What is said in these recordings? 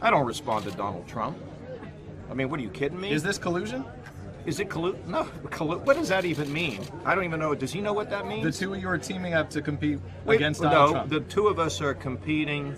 I don't respond to Donald Trump. I mean, what are you kidding me? Is this collusion? Is it collusion? No, what does that even mean? I don't even know. Does he know what that means? The two of you are teaming up to compete against Donald Trump. The two of us are competing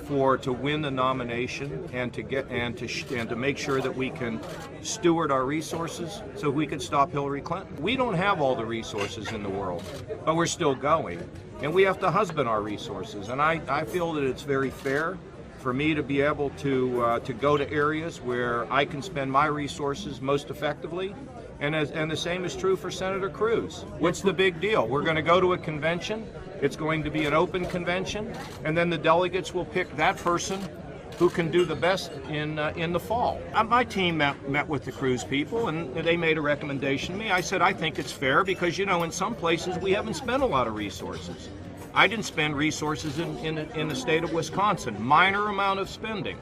to win the nomination and to make sure that we can steward our resources so we can stop Hillary Clinton. We don't have all the resources in the world, but we're still going, and we have to husband our resources. And I feel that it's very fair for me to be able to go to areas where I can spend my resources most effectively, and the same is true for Senator Cruz. What's the big deal? We're going to go to a convention. It's going to be an open convention, and then the delegates will pick that person who can do the best in the fall. My team met with the Cruz people, and they made a recommendation to me. I said I think it's fair because, you know, in some places we haven't spent a lot of resources. I didn't spend resources in the state of Wisconsin. Minor amount of spending.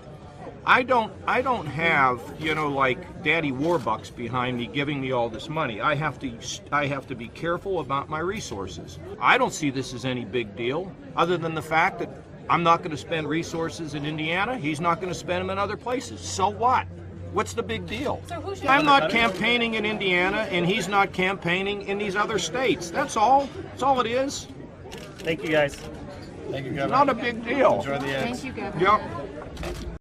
I don't have, you know, like Daddy Warbucks behind me giving me all this money. I have to be careful about my resources. I don't see this as any big deal, other than the fact that I'm not going to spend resources in Indiana. He's not going to spend them in other places. So what? What's the big deal? So I'm not campaigning in Indiana, and he's not campaigning in these other states. That's all. That's all it is. Thank you, guys. Thank you, Governor. Not a big deal. Enjoy the eggs. Thank you, Governor. Yep.